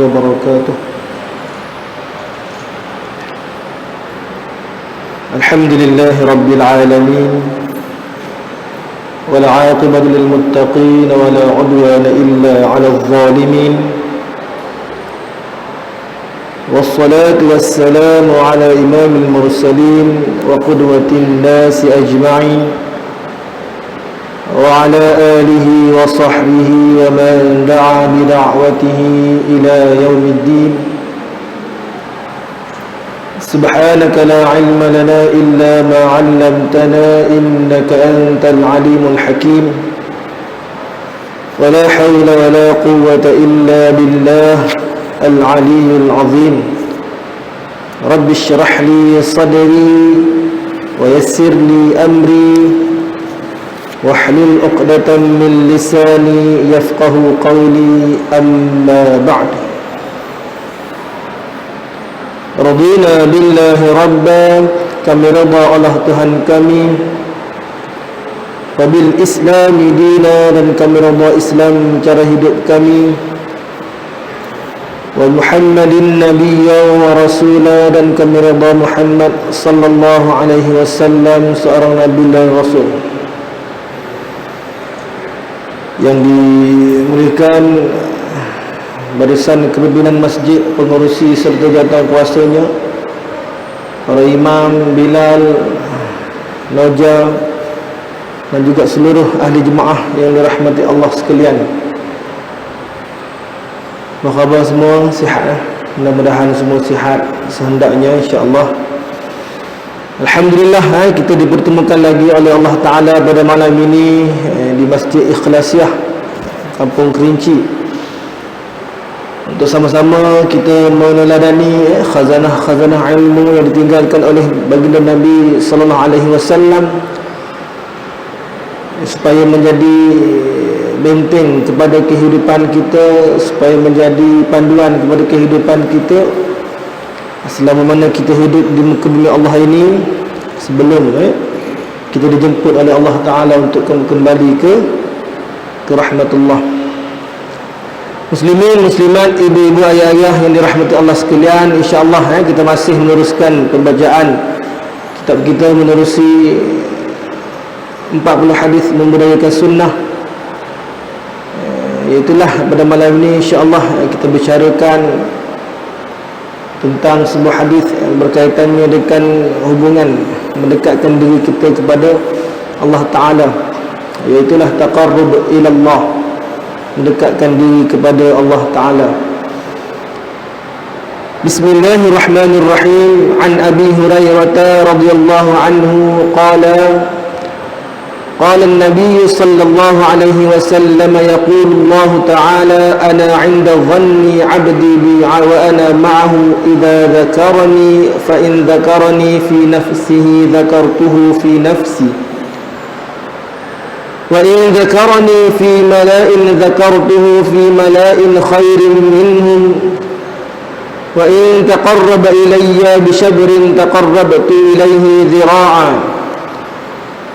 وبركاته. الحمد لله رب العالمين، والعاقبة للمتقين ولا عدوان إلا على الظالمين، والصلاة والسلام على إمام المرسلين وقدوة الناس أجمعين، وعلى آله وصحبه ومن دعا بدعوته إلى يوم الدين. سبحانك لا علم لنا إلا ما علمتنا إنك أنت العليم الحكيم، ولا حول ولا قوة إلا بالله العلي العظيم. رب اشرح لي صدري ويسر لي أمري واحلل عقدة من لساني يفقه قولي. أما بعد، radina billahi rabba, kami rida Allah Tuhan kami, wabil islami dina, dan kami rida Islam cara hidup kami, wa Muhammadin nabiyya wa rasula, dan kami rida Muhammad sallallahu alaihi wasallam seorang nabi dan rasul. Yang dimuliakan barisan kepimpinan masjid, pengurusi serta jawatan kuasanya, para imam, Bilal, Noja, dan juga seluruh ahli jemaah yang dirahmati Allah sekalian. Apa khabar semua? Sihat? Mudah-mudahan semua sihat sehendaknya, insya-Allah. Alhamdulillah, kita dipertemukan lagi oleh Allah Ta'ala pada malam ini di Masjid Ikhlasiah, Kampung Kerinci, untuk sama-sama kita meneladani khazanah-khazanah ilmu yang ditinggalkan oleh baginda Nabi sallallahu alaihi wasallam, supaya menjadi benteng kepada kehidupan kita, supaya menjadi panduan kepada kehidupan kita selama mana kita hidup di muka bumi Allah ini, sebelum kita dijemput oleh Allah Ta'ala untuk kembali ke rahmatullah. Muslimin, muslimat, ibu-ibu, ayah-ayah yang dirahmati Allah sekalian, insya-Allah kita masih meneruskan pembacaan kitab kita, menerusi 40 hadis membudayakan sunnah. Iaitulah pada malam ini insya-Allah kita bicarakan tentang sebuah hadis yang berkaitannya dengan hubungan mendekatkan diri kita kepada Allah Ta'ala, iaitulah taqarrub ila Allah, mendekatkan diri kepada Allah Ta'ala. Bismillahirrahmanirrahim. An Abi Hurairah radhiyallahu anhu qala qala an-nabiy sallallahu alaihi wasallam yaqulu Allah Ta'ala ana 'inda dhanni 'abdi bi wa ana ma'ahu idza dhakarani fa in dhakarani fi nafsihi dhakartuhu fi nafsi وإن ذكرني في ملأ ذكرته في ملأ خير منهم وإن تقرب إلي بشبر تقربت إليه ذراعا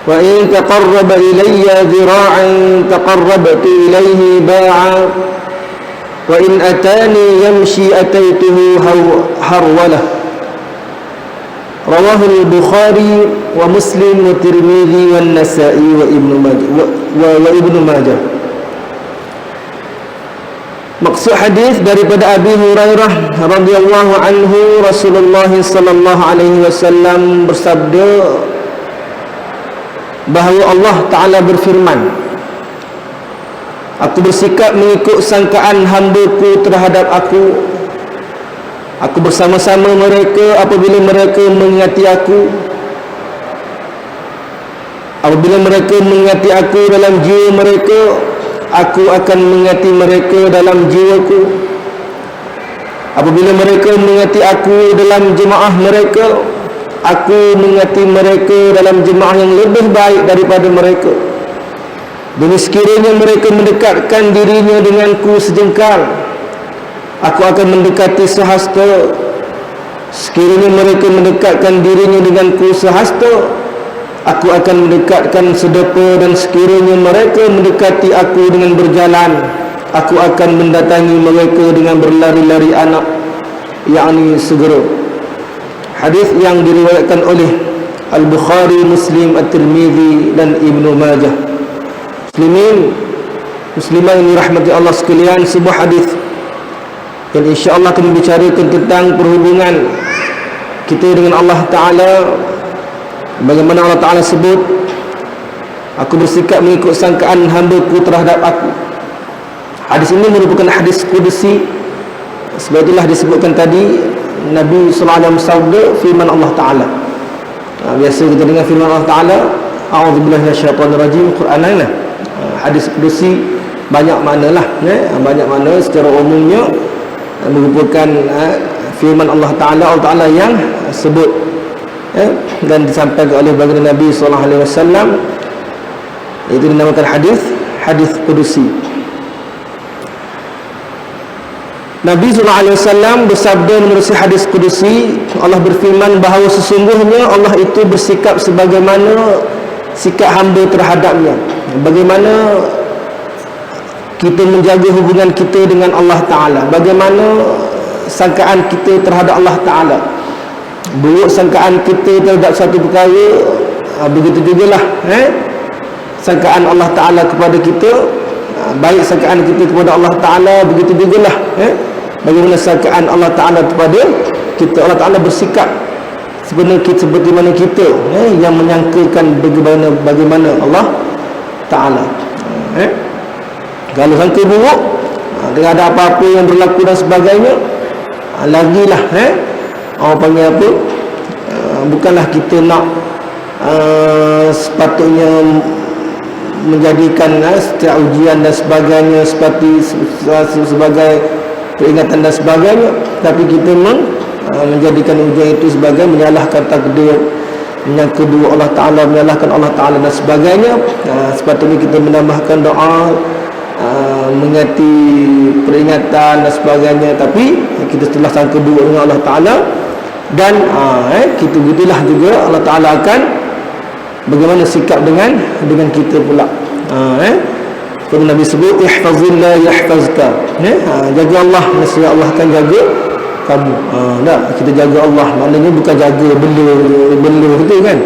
وإن تقرب إلي ذراعا تقربت إليه باعا وإن أتاني يمشي أتيته هرولة. رواه البخاري ومسلم والترمذي والنسائي وابن ماجه. Maksud hadis daripada Abi Hurairah radhiyallahu anhu, Rasulullah sallallahu alaihi wasallam bersabda bahawa Allah Ta'ala berfirman, aku bersikap mengikut sangkaan hamba-Ku terhadap aku. Aku bersama-sama mereka apabila mereka mengingati aku. Apabila mereka mengingati aku dalam jiwa mereka, aku akan mengingati mereka dalam jiwaku. Apabila mereka mengingati aku dalam jemaah mereka, aku mengingati mereka dalam jemaah yang lebih baik daripada mereka. Dan sekiranya mereka mendekatkan dirinya denganku sejengkal, aku akan mendekati sehasta. Sekiranya mereka mendekatkan dirinya denganku sehasta, aku akan mendekatkan sedepa. Dan sekiranya mereka mendekati aku dengan berjalan, aku akan mendatangi mereka dengan berlari-lari anak, yakni segera. Hadis yang diriwayatkan oleh Al-Bukhari, Muslim, At-Tirmidzi dan Ibnu Majah. Muslimah ini rahmati Allah sekalian, sebuah hadis yang insya-Allah akan membicarakan tentang perhubungan kita dengan Allah Ta'ala. Bagaimana Allah Ta'ala sebut, aku bersikap mengikut sangkaan hamba-Ku terhadap aku. Hadis ini merupakan hadis kudusi. Sebab itulah disebutkan tadi Nabi SAW bersabda firman Allah Ta'ala. Biasa kita dengar firman Allah Ta'ala, a'udzubillahi minasyaitonirrajim, Quran lah. Hadis kudusi banyak makna lah, banyak makna. Secara umumnya merupakan firman Allah Ta'ala yang sebut dan disampaikan oleh baginda Nabi SAW. Itu dinamakan hadis kudusi. Nabi SAW bersabda menerusi hadis kudusi, Allah berfirman bahawa sesungguhnya Allah itu bersikap sebagaimana sikap hamba terhadapnya. Bagaimana kita menjaga hubungan kita dengan Allah Ta'ala, bagaimana sangkaan kita terhadap Allah Ta'ala. Buruk sangkaan kita terhadap satu perkara, begitu jugalah sangkaan Allah Ta'ala kepada kita. Baik sangkaan kita kepada Allah Ta'ala, begitu jugalah bagaimana sangkaan Allah Ta'ala kepada kita. Allah Ta'ala bersikap seperti mana kita yang menyangkakan bagaimana Allah Ta'ala. Kalau sangka buruk dengan ada apa-apa yang berlaku dan sebagainya, lagilah orang panggil apa, bukanlah kita nak sepatutnya menjadikan setiap ujian dan sebagainya sebagai peringatan dan sebagainya, tapi kita menjadikan ujian itu sebagai menyalahkan takdir, menyangka dua Allah Ta'ala, menyalahkan Allah Ta'ala dan sebagainya. Sepatutnya kita menambahkan doa, mengingati peringatan dan sebagainya, tapi kita telah sangka dua dengan Allah Ta'ala. Dan kita gitulah juga Allah Ta'ala akan bagaimana sikap dengan kita pula. Kalau Nabi sebut ihfazillah yahfazka, jaga Allah, nescaya Allah akan jaga kamu. Kita jaga Allah, maknanya bukan jaga benda itu kan.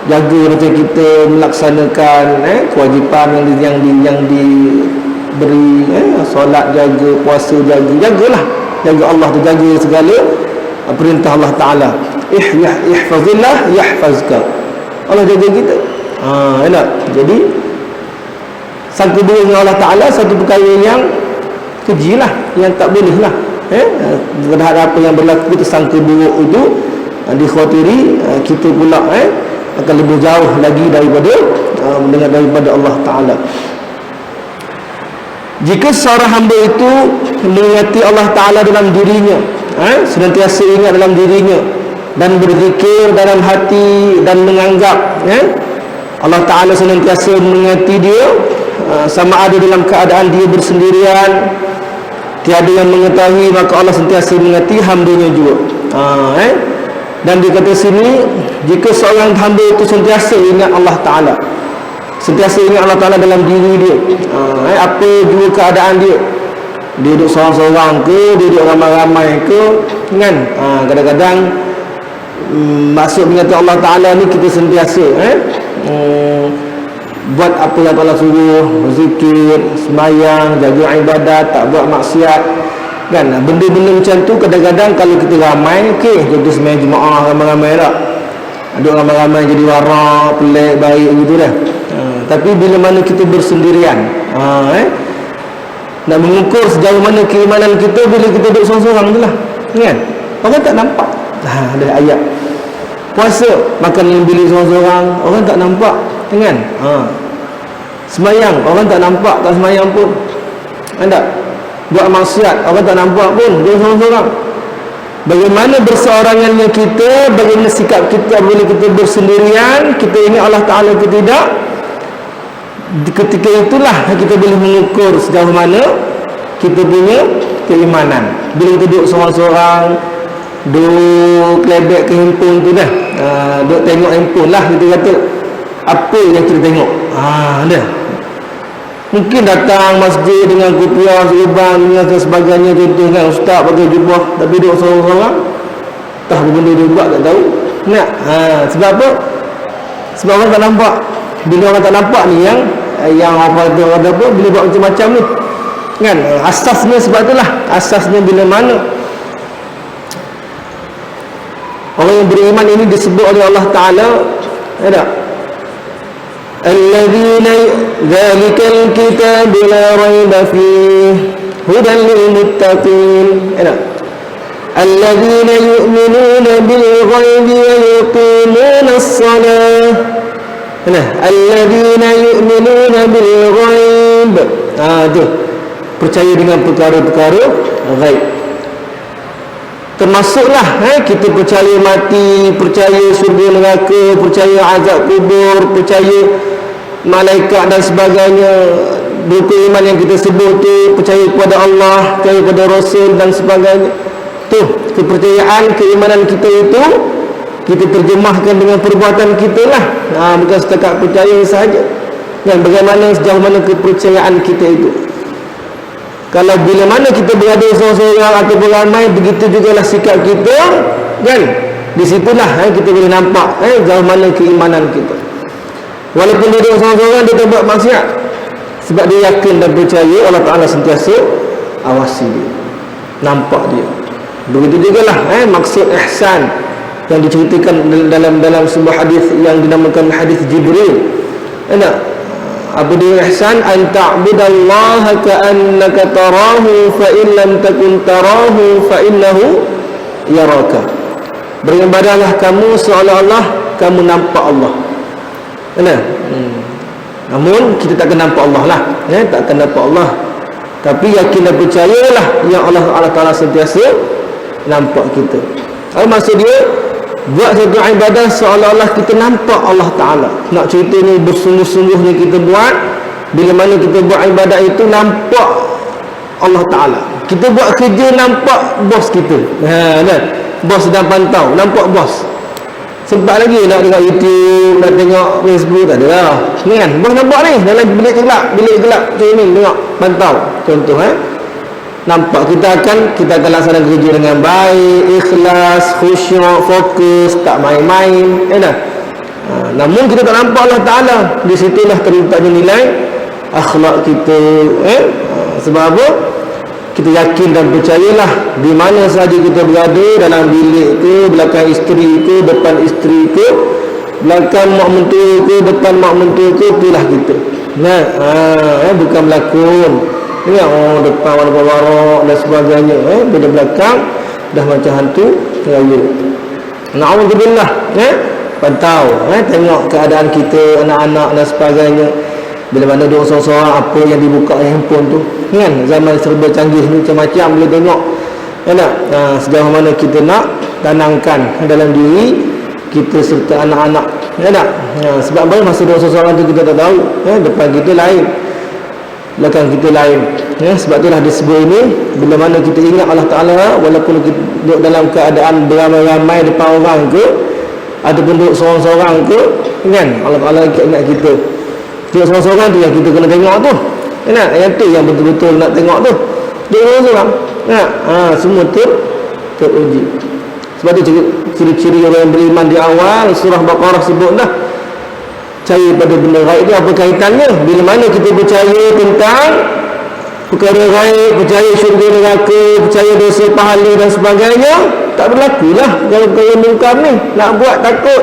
Jaga macam kita melaksanakan kewajipan yang diberi, solat jaga, puasa jagalah, jaga Allah tu, jaga segala perintah Allah Ta'ala. Ihfazillah yahfazka, Allah jaga kita. Jadi sangka dua dengan Allah Ta'ala satu perkara yang keji lah, yang tak boleh lah. Terhadap apa yang berlaku, kita sangka buruk itu dikhawatiri kita pula akan lebih jauh lagi daripada Allah Ta'ala. Jika seorang hamba itu mengingati Allah Ta'ala dalam dirinya, senantiasa ingat dalam dirinya dan berzikir dalam hati dan menganggap Allah Ta'ala senantiasa mengingati dia, sama ada dalam keadaan dia bersendirian, tiada yang mengetahui, maka Allah sentiasa mengingati hamba-Nya juga. Dan dia kata sini, jika seorang hamba itu sentiasa ingat Allah Ta'ala, sentiasa ingat Allah Ta'ala dalam diri dia, apa juga keadaan dia duduk seorang-seorang ke, dia duduk ramai-ramai ke, kan? Kadang-kadang maksud mengingati Allah Ta'ala ni kita sentiasa buat apa yang Allah suruh, berzikir, sembahyang, jaga ibadat, tak buat maksiat, kan? Benda-benda macam tu kadang-kadang kalau kita ramai, jadi sembahyang jemaah ramai-ramai tak, duduk ramai-ramai jadi warak, pelik, baik gitu dah. Tapi bila mana kita bersendirian, nak mengukur sejauh mana keimanan kita bila kita duduk seorang-seorang tu lah, kan? Orang tak nampak. Ada ayat puasa, makan dalam bilik seorang-seorang, orang tak nampak, kan? Sembayang, orang tak nampak, tak sembayang pun. Anda buat maksiat, orang tak nampak pun, dia seorang-seorang. Bagaimana berseorangannya kita, bagaimana sikap kita bila kita bersendirian, kita ingat Allah Ta'ala ke tidak. Ketika itulah kita boleh mengukur sejauh mana kita punya keimanan. Bila kita duduk seorang-seorang, duduk kelebek ke handphone tu dah, duduk tengok handphone lah, kita kata apa yang kita tengok, ada Mungkin datang masjid dengan kopiah, serban dengan sebagainya, contohnya ustaz pakai jubah tapi duduk seorang-seorang, entah apa benda dia buat tak tahu. Nak, sebab apa? Sebab orang tak nampak. Bila orang tak nampak ni yang apa tu ada apa, bila buat macam-macam ni kan, asasnya sebab itulah, asasnya bila mana orang yang beriman ini disebut oleh Allah Ta'ala, ada alladzina dzalikal kitabu la raiba fihi hudan lil muttaqin, ada alladzina yu'minuna bil ghaibi wa yuqimuna as-salah, nah alladzina yu'minuna bil ghaib, tu percaya dengan perkara-perkara ghaib. Termasuklah kita percaya mati, percaya syurga neraka, percaya azab kubur, percaya malaikat dan sebagainya. Rukun iman yang kita sebut tu, percaya kepada Allah, percaya kepada Rasul dan sebagainya. Tu kepercayaan, keimanan kita itu kita terjemahkan dengan perbuatan kita lah. Bukan setakat percaya sahaja. Dan bagaimana, sejauh mana kepercayaan kita itu. Kalau bila mana kita berada seorang-seorang atau beramai, begitu jugalah sikap kita, kan? Di situlah kita boleh nampak jauh mana keimanan kita. Walaupun dia duduk seorang-seorang, dia tak buat maksiat, sebab dia yakin dan percaya Allah Ta'ala sentiasa awasi dia, nampak dia. Begitu jugalah maksud ihsan yang diceritakan dalam sebuah hadis yang dinamakan hadis Jibril. Apa dia ihsan? An ta'budallaha ka'annaka tarahu fa in lam takun tarahu fa innahu yaraka. Beribadahlah kamu seolah-olah kamu nampak Allah. Namun kita takkan nampak Allah lah, takkan nampak Allah. Tapi yakin dan percayalah yang Allah Ta'ala sentiasa nampak kita. Maksud dia, buat satu ibadah seolah-olah kita nampak Allah Ta'ala. Nak cerita ni bersungguh-sungguhnya kita buat. Bila mana kita buat ibadah itu nampak Allah Ta'ala. Kita buat kerja nampak bos kita. Bos sedang pantau, nampak bos. Sempat lagi nak tengok YouTube, nak tengok Facebook, tak ada lah. Ni kan, bos nampak ni dalam bilik gelap macam ni, tengok, pantau. Contoh nampak kita akan laksanakan kerja dengan baik, ikhlas, khusyuk, fokus, tak main-main, namun kita tak nampak Allah Ta'ala. Di situlah terletaknya nilai akhlak kita. Sebab apa? Kita yakin dan percayalah di mana sahaja kita berada, dalam bilik ke, belakang isteri ke, depan isteri ke, belakang mak mentua ke, depan mak mentua ke, itulah kita. Bukan berlakon. Tengok depan warna-warna dan sebagainya, bila belakang dah macam hantu raya. Na'udzubillah, pantau, tengok keadaan kita, anak-anak dan sebagainya. Bila mana duduk seorang-seorang, apa yang dibuka handphone tu, kan? Zaman serba canggih ni macam-macam boleh tengok. Sejauh mana kita nak tanamkan dalam diri kita serta anak-anak, sebab apa? Masa duduk seorang-seorang tu kita tak tahu, depan kita lain, belakang kita lain. Sebab itulah disebut ini, bila mana kita ingat Allah Ta'ala, walaupun kita duduk dalam keadaan beramai-ramai depan orang ke, ataupun duduk seorang-seorang ke, kan, Allah Ta'ala ingat kita. Duduk seorang-seorang tu yang kita kena tengok tu, yang tu yang betul-betul nak tengok tu. Duduk seorang-seorang, semua teruji. Sebab tu ciri-ciri orang yang beriman di awal surah Baqarah sebut dah, percaya pada benda gaib itu apa kaitannya? Bila mana kita percaya tentang perkara gaib, percaya syurga neraka, percaya dosa pahala dan sebagainya, tak berlakulah kalau perkara mungkar ni. Nak buat takut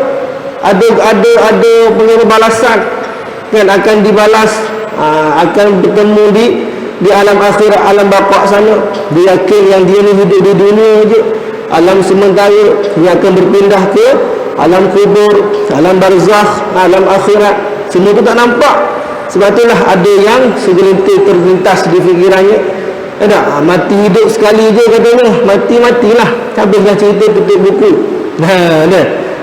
ada balasan, kan, akan dibalas, akan bertemu di alam akhirat, alam bapak sana. Dia yakin yang dia ni hidup di dunia je, alam sementara, yang akan berpindah ke alam kubur, alam barzakh, alam akhirat. Semua tu tak nampak. Sebab itulah ada yang segelintir terlintas di fikirannya, mati hidup sekali je katanya, matilah, habislah cerita, tutup buku.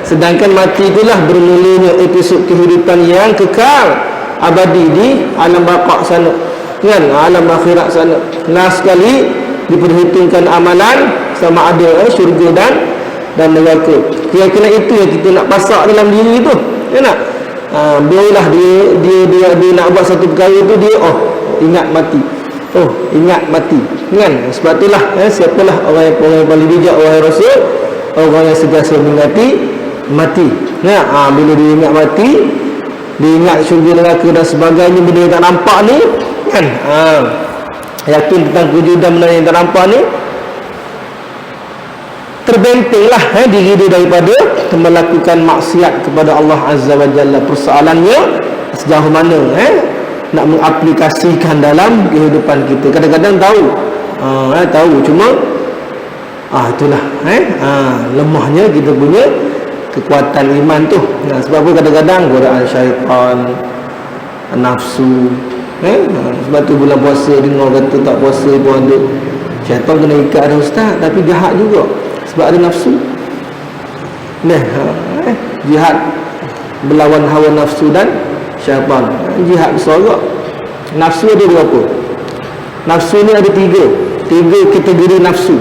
Sedangkan mati itulah bermulanya episod kehidupan yang kekal abadi di alam bapak sana, kan, alam akhirat sana. Last sekali diperhitungkan amalan sama ada syurga dan neraka. Keyakinan itu yang kita nak pasak dalam diri tu, biarlah dia nak buat satu perkara tu, dia ingat mati. Oh, ingat mati. Kan? Sebab itulah siapalah orang yang paling bijak wahai Rasul, orang yang sentiasa mengingati mati. Nah, bila dia ingat mati, dia ingat syurga neraka dan sebagainya, benda yang tak nampak ni kan, yakin tentang kewujudan benda yang tak nampak ni, terbentenglah diri dia daripada melakukan maksiat kepada Allah Azza wa Jalla. Persoalannya sejauh mana nak mengaplikasikan dalam kehidupan kita. Kadang-kadang tahu tahu, cuma itulah lemahnya kita punya kekuatan iman tu. Sebab apa kadang-kadang godaan syaitan, nafsu, sebab tu bulan puasa dengar kata tak puasa pun ada syaitan kena ikat ada ustaz, tapi jahat juga sebab ada nafsu. Jihad berlawan hawa nafsu dan syaitan, jihad besar juga. Nafsu ada berapa? Nafsu ni ada tiga kategori nafsu.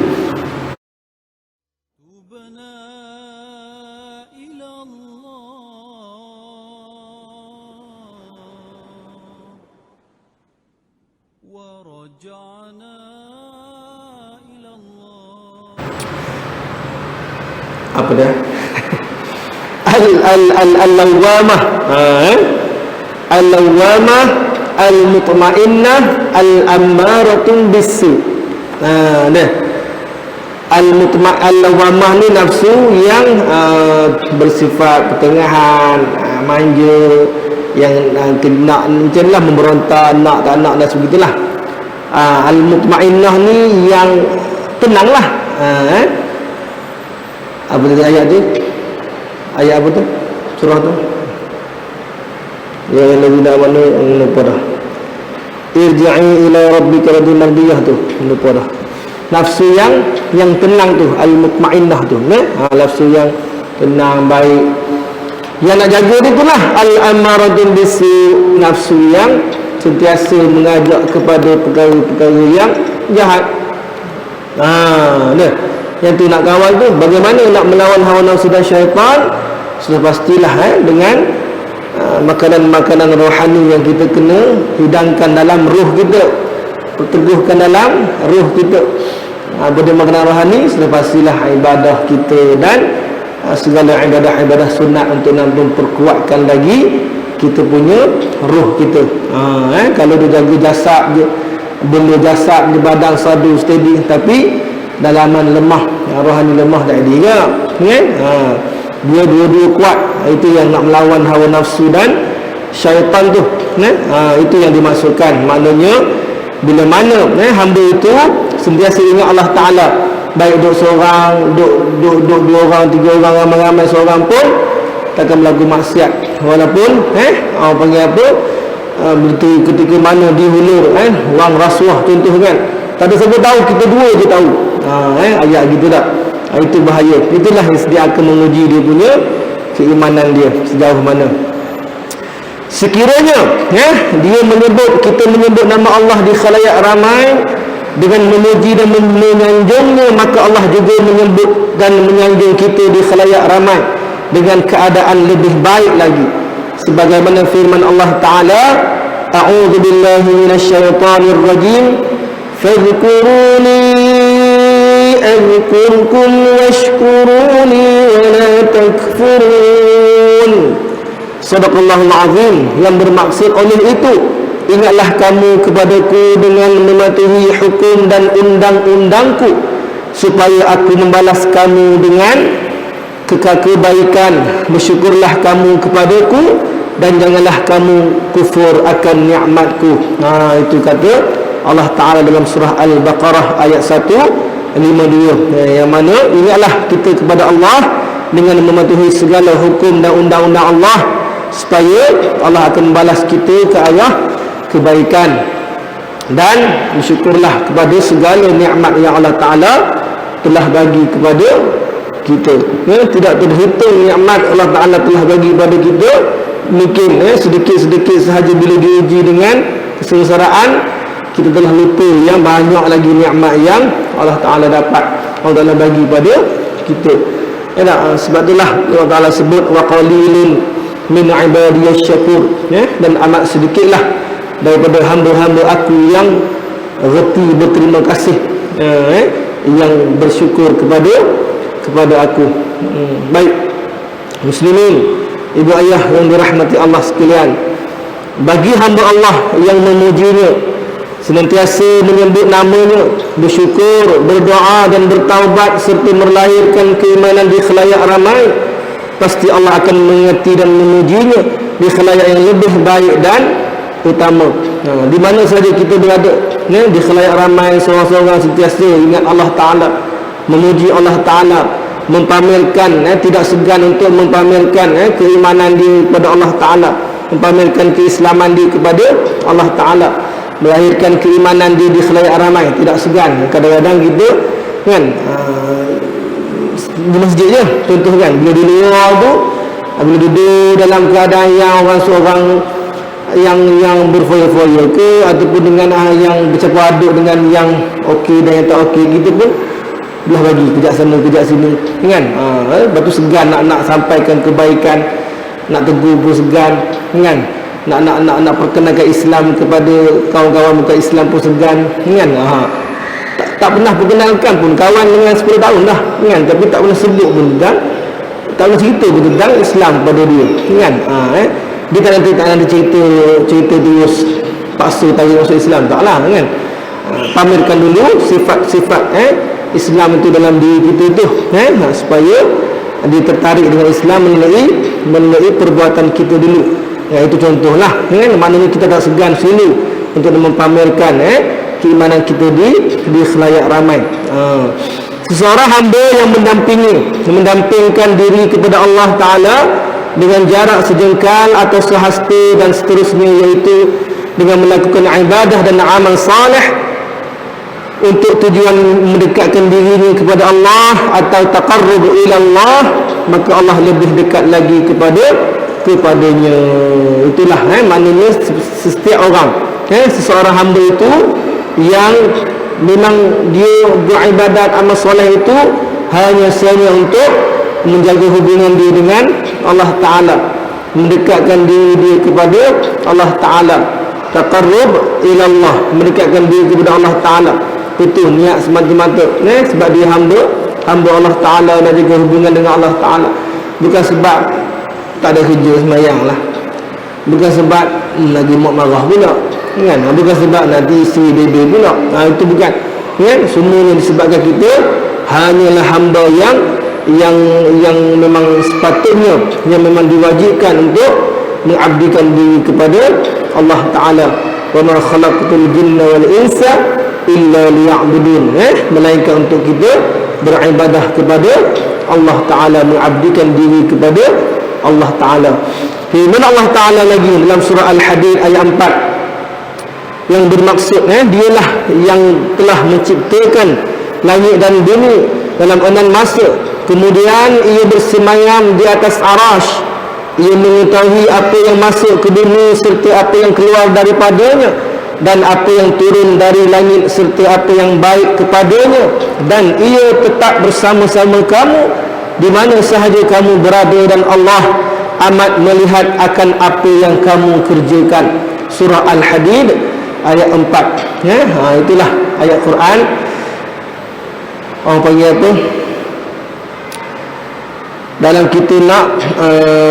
Apa dah? Al-lawwamah, al-lawwamah, al-mutmainnah, al-ammaratun bis-su. Al-lawwamah ni nafsu yang bersifat pertengahan, manja, yang nak macamlah memberontak, nak tak nak dan sebegitulah. Al-mutmainnah ni yang tenanglah. Apa tadi ayat tu? Ayat apa tu? Surah tu? Ya allazina amanu, lupa dah. Irji'i ila rabbika radiyal mardiyah tu, lupa dah. Nafsu yang tenang tu, al-mutmainnah tu, nafsu yang tenang, baik. Yang nak jaga dia itulah al-ammaratun bisu, nafsu yang sentiasa mengajak kepada perkara-perkara yang jahat. Yang tu nak kawal tu, bagaimana nak melawan hawa nafsu dan syaitan? Sudah pastilah dengan makanan-makanan rohani yang kita kena hidangkan dalam ruh kita, perteguhkan dalam ruh kita. Benda makanan rohani sudah pastilah ibadah kita dan segala ibadah-ibadah sunat untuk nak memperkuatkan lagi kita punya ruh kita. Kalau dia jaga jasad je, benda jasad di badan sadu steady, tapi dalaman lemah, rohani lemah tak ada juga, kan? Dua-dua kuat, itu yang nak melawan hawa nafsu dan syaitan tu, itu yang dimaksudkan. Maknanya bila mana hamba itu sentiasa ingat Allah Ta'ala, baik duduk seorang, duduk dua orang, tiga orang, ramai-ramai, seorang pun takkan berlaku maksiat. Walaupun orang panggil apa, ketika mana dihulur wang rasuah contoh kan, tak ada siapa tahu, kita dua je tahu. Ayat gitu tak. Itu bahaya. Itulah dia akan menguji dia punya keimanan dia sejauh mana. Sekiranya dia menyebut, kita menyebut nama Allah di khalayak ramai dengan memuji dan menyanjungnya, maka Allah juga menyebut dan menyanjung kita di khalayak ramai dengan keadaan lebih baik lagi. Sebagaimana firman Allah Ta'ala, a'udzu billahi minasyaitonir rajim, fadhkuruni أذكركم واشكروني ولا تكفرون. Sadaqallahul azim. Yang bermaksud oleh itu, ingatlah kamu kepadaku dengan mematuhi hukum dan undang-undangku, supaya aku membalas kamu dengan kebaikan. Bersyukurlah kamu kepadaku dan janganlah kamu kufur akan nikmatku. Itu kata Allah Ta'ala dalam surah Al-Baqarah ayat 152, yang mana ingatlah kita kepada Allah dengan mematuhi segala hukum dan undang-undang Allah, supaya Allah akan membalas kita ke arah kebaikan. Dan bersyukurlah kepada segala nikmat yang Allah Ta'ala telah bagi kepada kita. Tidak terhitung nikmat Allah Ta'ala telah bagi kepada kita. Mungkin sedikit-sedikit sahaja bila diuji dengan kesengsaraan, kita telah lupa yang banyak lagi nikmat yang Allah Ta'ala dapat, Allah Ta'ala bagi pada kita. Sebab itulah Allah Ta'ala sebut wa qalilun min ibadiyasy syakur, dan amat sedikitlah daripada hamba-hamba aku yang reti berterima kasih, yang bersyukur kepada aku. Baik muslimin, ibu ayah yang dirahmati Allah sekalian, bagi hamba Allah yang memujinya, senantiasa menyebut namanya, bersyukur, berdoa dan bertaubat serta melahirkan keimanan di khalayak ramai, pasti Allah akan mengerti dan memujinya di khalayak yang lebih baik dan utama. Di mana saja kita berada, di khalayak ramai, seorang-seorang sentiasa ingat Allah Ta'ala, memuji Allah Ta'ala, mempamerkan, tidak segan untuk mempamerkan keimanan dia kepada Allah Ta'ala, mempamerkan keislaman dia kepada Allah Ta'ala, melahirkan keimanan dia di khalayak ramai, tidak segan. Kadang-kadang kita kan di masjid je, contoh kan, bila di luar tu, bila duduk dalam keadaan yang orang seorang yang berfoya-foya ke, ataupun dengan yang bercampur aduk dengan yang okey dan yang tak okey, kita pun belah bagi kejap sana kejap sini kan. Lepas tu segan nak sampaikan kebaikan, nak tegur pun segan kan, nak perkenalkan Islam kepada kawan-kawan bukan Islam pun segan kan. Tak pernah perkenalkan pun, kawan dengan 10 tahun dah kan, tapi tak pernah sebut pun tentang, tak pernah cerita pun tentang Islam pada dia kan. Dia tak nanti cerita terus paksa tarik masuk Islam, taklah kan. Pamerkan dulu sifat-sifat Islam itu dalam diri kita tu, supaya dia tertarik dengan Islam melalui perbuatan kita dulu. Itu contohlah kan, maknanya kita tak segan sini untuk mempamerkan keimanan kita di khalayak ramai. Seseorang hamba yang mendampingkan diri kepada Allah Ta'ala dengan jarak sejengkal atau sehasta dan seterusnya, iaitu dengan melakukan ibadah dan amal saleh untuk tujuan mendekatkan dirinya kepada Allah atau taqarrub ila Allah, maka Allah lebih dekat lagi kepadanya. Itulah maknanya setiap orang, seseorang hamba itu yang memang dia beribadat amal soleh itu hanya sahaja untuk menjaga hubungan dia dengan Allah Ta'ala, mendekatkan diri dia kepada Allah Ta'ala, taqarrub ila Allah, mendekatkan diri kepada Allah Ta'ala. Itu niat semata-mata sebab dia hamba Allah Ta'ala, dan juga hubungan dengan Allah Ta'ala, bukan sebab tak ada kerja sembahyang lah, bukan sebab lagi mak marah pula kan, bukan sebab nanti isteri bebe pula, itu bukan kan. Semuanya disebabkan kita hanyalah hamba yang memang sepatutnya, yang memang diwajibkan untuk mengabdikan diri kepada Allah Ta'ala. Wa ma khalaqtul jinna wal insa illa liya'budun, melainkan untuk kita beribadah kepada Allah Ta'ala, mengabdikan diri kepada Allah Ta'ala. Firman Allah Ta'ala lagi dalam surah Al-Hadid ayat 4, yang bermaksud dialah yang telah menciptakan langit dan bumi dalam 6 masa, kemudian ia bersemayam di atas arash, ia mengetahui apa yang masuk ke bumi serta apa yang keluar daripadanya, dan apa yang turun dari langit serta apa yang baik kepadanya, dan ia tetap bersama-sama kamu di mana sahaja kamu berada, dan Allah amat melihat akan apa yang kamu kerjakan. Surah Al-Hadid ayat 4. Itulah ayat Quran, orang panggil apa, dalam kita nak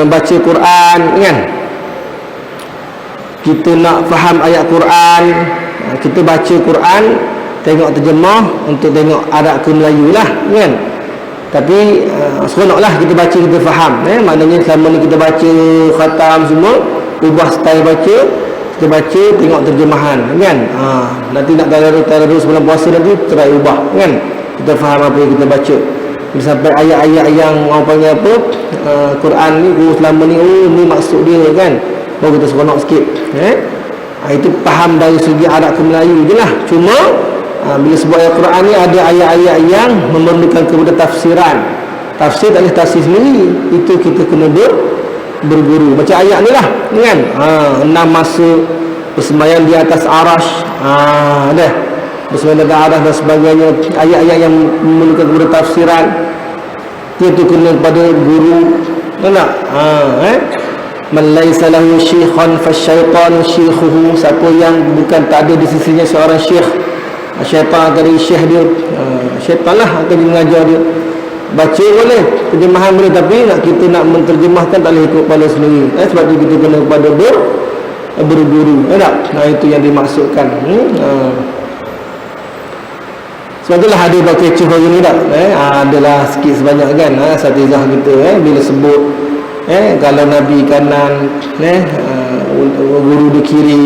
baca Quran kan, kita nak faham ayat Quran, kita baca Quran, tengok terjemah untuk tengok Arab ke Melayu lah kan. Tapi seronoklah kita baca, kita faham. Maknanya selama ni kita baca khatam semua, ubah style baca, kita baca tengok terjemahan kan. Nanti nak tadarus sebelum puasa nanti try ubah kan, kita faham apa yang kita baca. Sampai ayat-ayat yang orang panggil apa, Quran ni selama ni, ni maksud dia kan, baru kita seronok sikit. Itu faham dari segi Arab ke Melayu je lah. Cuma bila sebut ayat Quran ni ada ayat-ayat yang memerlukan kepada tafsiran. Tafsir tak boleh tafsir sendiri, itu kita kena berguru. Macam ayat ni lah kan, 6 masa bersembahyang di atas arash, dah bersembahyang di atas arash dan sebagainya. Ayat-ayat yang memerlukan kepada tafsiran, itu kena kepada guru, tak? man laysa lahu syaikhan fasyaitan syaikhuhu. Siapa yang bukan tak ada di sisinya seorang syekh, syaitan akan jadi syekh dia. Syaitan lah akan mengajar dia. Baca boleh, terjemahan boleh, tapi kita nak menterjemahkan tak boleh ikut kepala sendiri. Sebab tu kita kena kepada berguru. Tak? Itu yang dimaksudkan. Sebab itulah ada baca kecoh hari ni tak? Adalah sikit sebanyak kan, asatizah kita bila sebut kalau Nabi kanan, guru di kiri,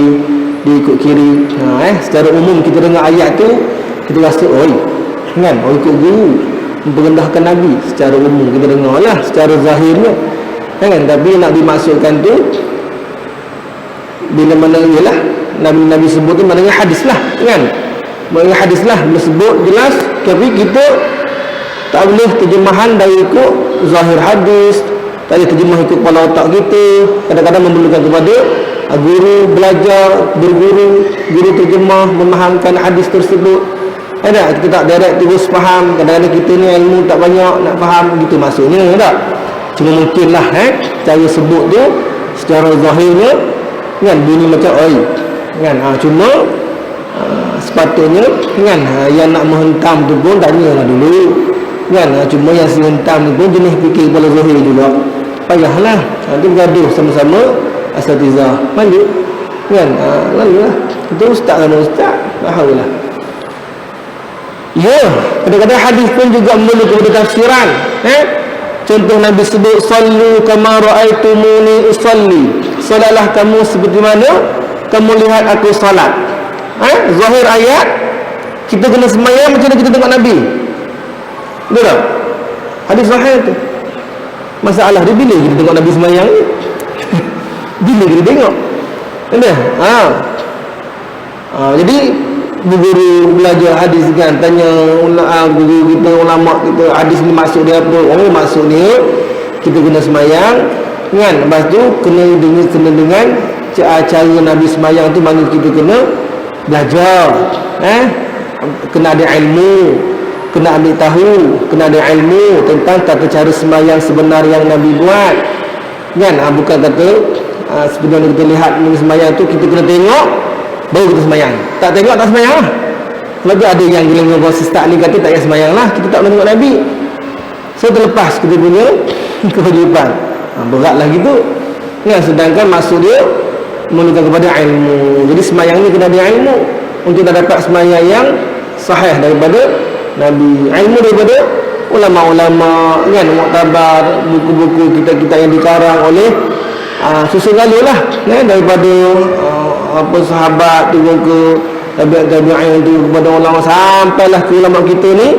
dia ikut kiri. Secara umum kita dengar ayat tu, kita rasa kan, ikut guru memperendahkan Nabi. Secara umum kita dengar lah, secara zahirnya kan. Tapi nak dimaksudkan tu bila mana ialah Nabi sebut tu maknanya hadis lah kan. Maknanya hadis lah bila sebut jelas. Tapi kita tak boleh terjemahan dari ikut zahir hadis, tak boleh terjemah ikut kepala otak kita. Kadang-kadang memerlukan kepada guru belajar, berguru, guru terjemah, memahamkan hadis tersebut. Kita tak direct terus faham. Kadang-kadang kita ni ilmu tak banyak nak faham, gitu maksudnya tak. Cuma mungkin lah cara sebut tu secara zahirnya kan bunyi macam kan. Cuma sepatutnya kan yang nak menghentam tu pun tanyalah dulu kan. Cuma yang menghentam tu pun jenis fikir kepala zahir juga. Payahlah nanti bergaduh sama-sama asatizah. Lanjut kan. Lalu lah itu ustaz sama ustaz, bahagilah. Kadang-kadang hadis pun juga memerlukan kepada tafsiran. Contoh Nabi sebut sallu kama ra'aitumuni usalli. Solatlah kamu seperti mana kamu lihat aku solat. Zahir ayat kita kena semayang macam mana kita tengok Nabi. Betul tak? Hadis zahir tu. Masalah dia bila kita tengok Nabi semayang ni? Bila kita tengok? Betul? Jadi guru belajar hadis kan, tanya guru kita, ulama kita, hadis ni maksud dia apa? Maksud dia kita kena semayang kan. Lepas tu kena dengan cara Nabi semayang tu, mana kita kena belajar, kena ada ilmu, kena ambil tahu, kena ada ilmu tentang tata cara semayang sebenar yang Nabi buat kan. Bukan kata sebenarnya kita lihat semayang tu kita kena tengok baru kita semayang. Tak tengok tak semayang lah. Kalau ada yang gila-gila konsisten ni kata tak payah semayang lah, kita tak boleh tengok Nabi. So terlepas kita punya kehidupan. Beratlah gitu kan. Sedangkan maksud dia memerlukan kepada ilmu. Jadi semayang ni kena ada ilmu untuk kita dapat semayang yang sahih daripada Nabi. Ilmu daripada ulama-ulama kan, muktabar, buku-buku kita yang dikarang oleh susun-galuh lah daripada sahabat turun ke tabi'in tu kepada ulama sampailah ke ulama kita ni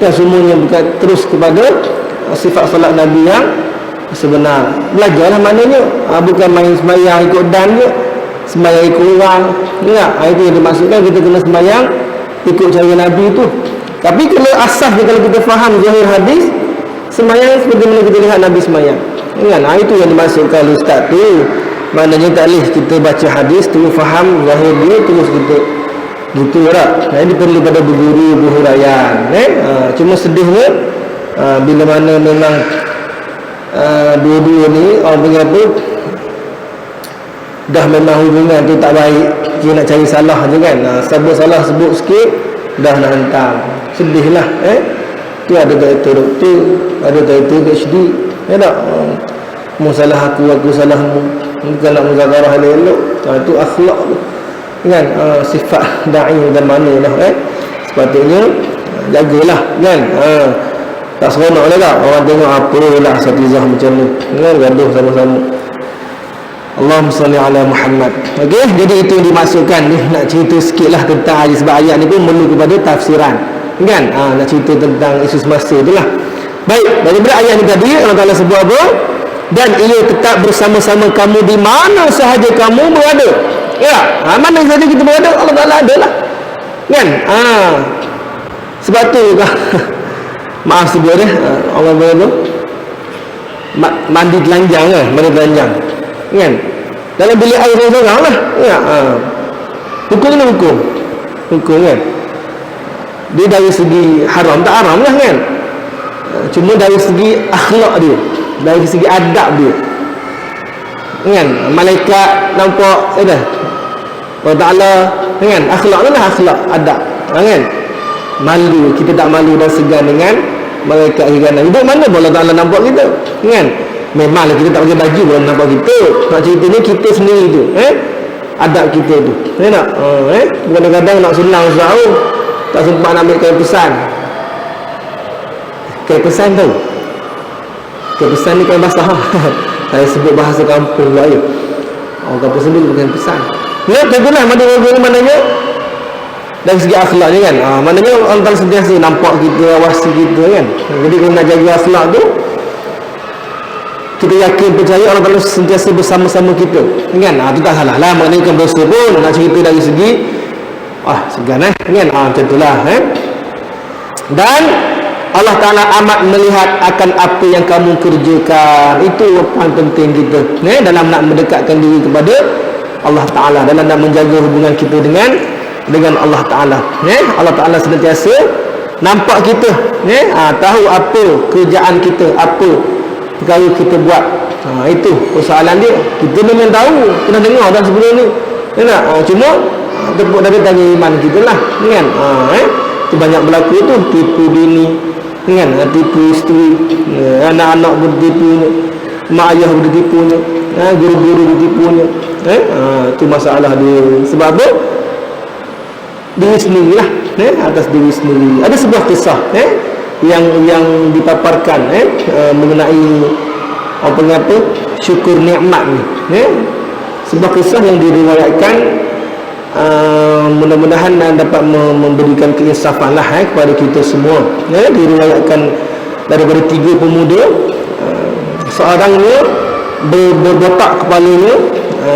yang semuanya bukan terus kepada sifat salat Nabi yang sebenar. Belajarlah maknanya, bukan main semayang ikut dan je, semayang ikut orang ya. Itu yang dimaksudkan kita kena semayang ikut cara Nabi tu. Tapi kalau asasnya, kalau kita faham zahir hadis, semayang seperti mana kita lihat Nabi semayang kan. Itu yang dimaksudkan ustaz tu. Maknanya tak boleh kita baca hadis terus faham zahir dia terus kita gitu tak. Ini perlu pada berguru, berhuraian cuma sedihnya bila mana memang dua-dua ni orang punya apa, dah memang hubungan tu tak baik, dia nak cari salah je kan. Siapa salah sebut sikit dah nak hentam, sedih lah. Tu ada doktor, ada doktor PhD tak. Mu salah aku salahmu, bukan nak muzakarah elok. Itu akhlak tu kan. Sifat da'i dan mana dah sepatutnya jagalah kan. Tak seronok lah tak orang tengok apalah asatizah macam ni kan, gaduh sama-sama. Allahumma salli ala Muhammad. Okey, jadi itu yang dimaksudkan ni. Nak cerita sikit lah tentang ayat, sebab ayat ni pun perlu kepada tafsiran kan. Nak cerita tentang isu semasa tu lah. Baik, daripada ayat ni tadi Allah Ta'ala sebut apa? Dan ia tetap bersama-sama kamu di mana sahaja kamu berada. Ya, mana sahaja kita berada Allah Ta'ala ada lah kan. Sebab tu maaf sebut orang berada mandi telanjang kan, mandi telanjang kan, dalam bilik air seorang lah ya. Hukum ni hukum kan. Dia dari segi haram tak haram lah kan, cuma dari segi akhlak dia, dari segi adab dia kan? Malaikat nampak dah. Allah Ta'ala kan? Akhlak ni lah akhlak adab kan? Malu, kita tak malu dan segan dengan malaikat hidup mana Allah Ta'ala nampak kita kan? Memanglah kita tak pakai baju pun nampak kita. Nak cerita ni kita sendiri tu adab kita tu nak kadang-kadang nak senang jauh tak sempat nak ambil kain pesan. Kain pesan tu kain pesan ni kain basah saya sebut bahasa kampung lah ya. Orang kampung sendiri bukan pesan. Nah, tentulah maknanya dari segi akhlak ni kan. Maknanya orang tak sentiasa nampak kita, awasi kita kan. Jadi kalau nak jaga akhlak tu, kita yakin percaya Allah Ta'ala sentiasa bersama-sama kita kan. Itu tak salah lah, maknanya bukan dosa pun. Nak cerita dari segi segan kan. Macam itulah dan Allah Ta'ala amat melihat akan apa yang kamu kerjakan. Itu yang paling penting kita dalam nak mendekatkan diri kepada Allah Ta'ala, dalam nak menjaga hubungan kita dengan Allah Ta'ala. Allah Ta'ala senantiasa nampak kita, tahu apa kerjaan kita, apa perkara kita buat. Itu persoalan dia. Kita memang tahu, pernah dengar dah sebelum ni cuma tepuk dari tanya iman kita lah kan. Itu banyak berlaku tu, tipu bini kan, tipu isteri, anak-anak bertipunya, mak ayah bertipunya, guru-guru bertipunya. Itu masalah dia. Sebab apa? Diri sendiri lah, atas diri sendiri. Ada sebuah kisah yang dipaparkan mengenai apa syukur nikmat ni. Sebuah kisah yang diriwayatkan, mudah-mudahan dapat memberikan keinsafan lah kepada kita semua. Diriwayatkan daripada 3 pemuda. Seorangnya berbotak kepalanya,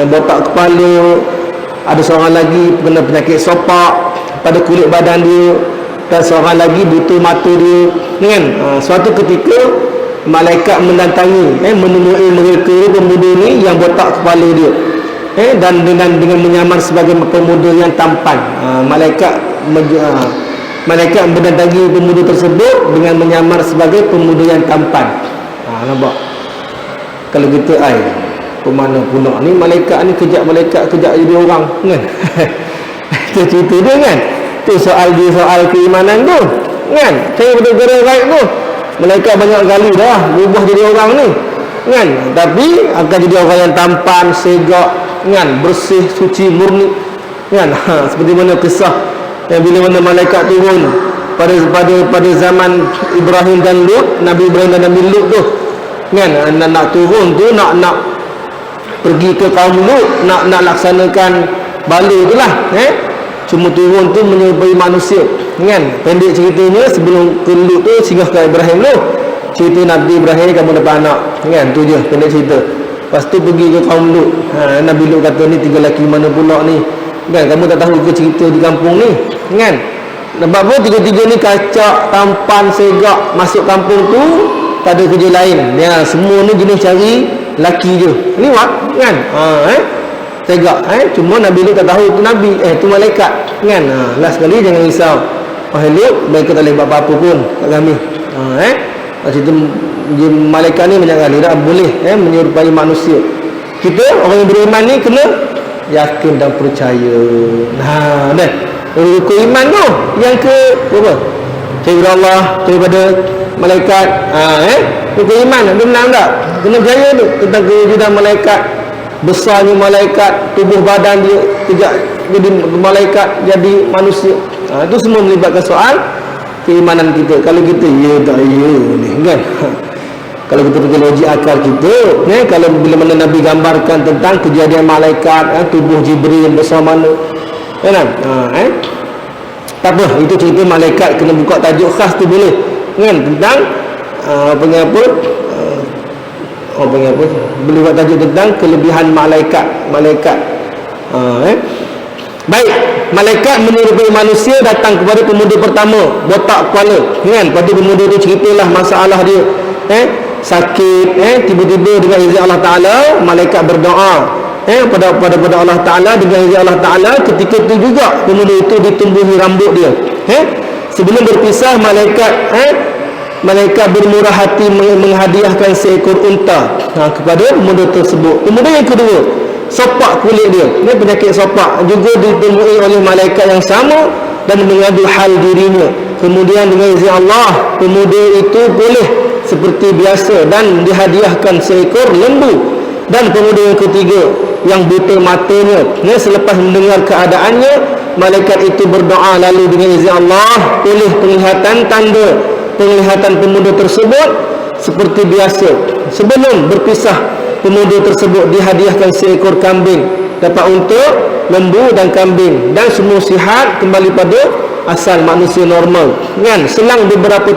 botak kepala. Ada seorang lagi kena penyakit sopak pada kulit badan dia, dan seorang lagi buta mata dia kan. Suatu ketika malaikat mendatangi menemui mereka pemuda ni yang botak kepala dia, dan dengan menyamar sebagai pemuda yang tampan. Malaikat mendatangi pemuda tersebut dengan menyamar sebagai pemuda yang tampan. Nampak kalau kita pemana pula ni malaikat ni kejap jadi orang kan. Itu cerita dia kan. Tu soal keimanan tu kan. Saya berdegara baik tu, malaikat banyak kali dah berubah jadi orang ni kan, tapi akan jadi orang yang tampan, segak kan, bersih, suci, murni kan. Seperti mana kisah yang bila mana malaikat turun pada zaman Ibrahim dan Lut, Nabi Ibrahim dan Nabi Lut tu kan, nak turun tu, nak pergi ke kaum Lut, nak laksanakan bala tu lah cuma turun tu menyerupai manusia kan. Pendek ceritanya, sebelum ke Lut tu singgah ke Ibrahim tu, cerita Nabi Ibrahim kamu dapat anak kan, tu je pendek cerita. Lepas tu pergi ke kaum Lut. Nabi Lut kata, ni 3 lelaki mana pula ni kan, kamu tak tahu ke cerita di kampung ni kan. Sebab apa? 3 ni kacak, tampan, segak, masuk kampung tu tak ada kerja lain semua ni jenis cari laki je liwat kan. Tegak cuma Nabi Lut tak tahu tu Nabi tu malaikat kan. Last sekali jangan risau, wahai Lut, mereka tak boleh buat apa-apa pun kat kami. Cerita malaikat ni banyak kali dah boleh menyerupai manusia. Kita orang yang beriman ni kena yakin dan percaya. Rukun iman tu yang ke berapa? Percaya Allah, percaya pada malaikat. Rukun iman ada menang tak? Kena percaya tu tentang kewujudan malaikat, besarnya malaikat, tubuh badan dia kejap jadi malaikat, jadi manusia. Itu semua melibatkan soal keimanan kita. Kalau kita ya tak ya ni kan. Kalau kita pakai logik akal kita kalau bila mana Nabi gambarkan tentang kejadian malaikat, tubuh Jibril besar mana kan. Tak apa, itu cerita malaikat, kena buka tajuk khas tu boleh kan, tentang apa boleh buat tajuk tentang kelebihan malaikat. Baik, malaikat menyerupai manusia datang kepada pemuda pertama, botak kepala kan. Pada pemuda tu ceritalah masalah dia sakit, tiba-tiba dengan izin Allah Ta'ala malaikat berdoa pada Allah Ta'ala. Dengan izin Allah Ta'ala ketika itu juga pemuda itu ditumbuhi rambut dia. Sebelum berpisah malaikat malaikat bermurah hati menghadiahkan seekor unta kepada pemuda tersebut. Kemudian yang kedua, sopak kulit dia. Ini penyakit sopak juga ditemui oleh malaikat yang sama dan mengadu hal dirinya. Kemudian dengan izin Allah, pemuda itu boleh seperti biasa dan dihadiahkan seekor lembu. Dan pemuda yang ketiga yang buta matanya, selepas mendengar keadaannya, malaikat itu berdoa lalu dengan izin Allah oleh penglihatan pemuda tersebut seperti biasa. Sebelum berpisah, pemuda tersebut dihadiahkan seekor kambing, dapat unta, lembu dan kambing, dan semua sihat kembali pada asal manusia normal. Kan? Selang beberapa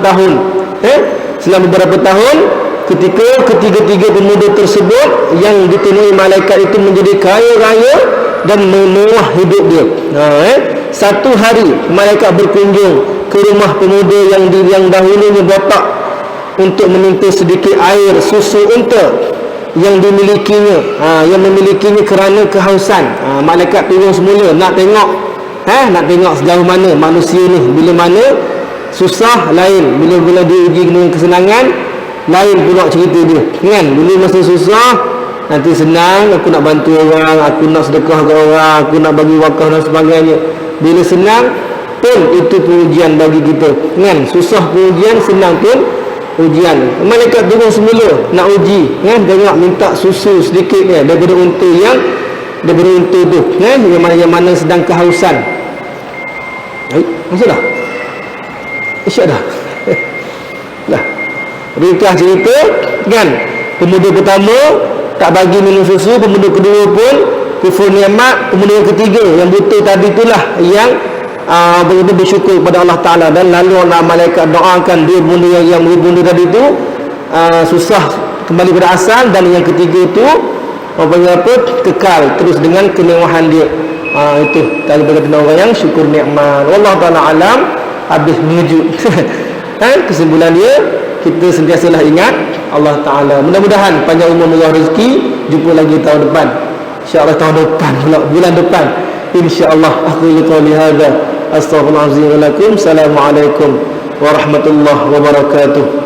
tahun, ketika ketiga-tiga pemuda tersebut yang ditemui malaikat itu menjadi kaya raya dan mewah hidup dia. Satu hari malaikat berkunjung ke rumah pemuda yang dahulunya botak untuk meminta sedikit air susu unta yang memilikinya kerana kehausan. Malaikat turun semula nak tengok sejauh mana manusia ni, bila mana susah lain, bila diuji dengan kesenangan lain pula cerita dia, kan? Dulu masa susah, nanti senang, aku nak bantu orang, aku nak sedekah ke orang, aku nak bagi wakaf dan sebagainya. Bila senang pun itu pengujian bagi kita, kan? Susah pengujian, senang pun ujian. Malaikat turun semula nak uji, kan? Tengok minta susu sedikit ni daripada unta tu, kan? Yang mana sedang kehausan. Masuk dah? Isyak dah? Dah. Ringkas cerita, kan? Pemuda pertama tak bagi minum susu, pemuda kedua pun kufur nikmat, pemuda yang ketiga yang buta tadi itulah yang bersyukur kepada Allah Ta'ala. Dan lalu malaikat doakan dia pemuda yang berbunda tadi itu susah kembali pada asal, dan yang ketiga itu kekal terus dengan kemewahan dia. Itu tadi berkata orang yang syukur nikmat. Wallahu Ta'ala alam. Habis mengejut. Kesimpulan dia, kita sentiasalah ingat Allah Ta'ala. Mudah-mudahan panjang umur murah rezeki. Jumpa lagi tahun depan, InsyaAllah tahun depan pula, bulan depan, InsyaAllah. Aku qawli hadza astaghfirullahalazim wa lakum. Assalamualaikum warahmatullahi wabarakatuh.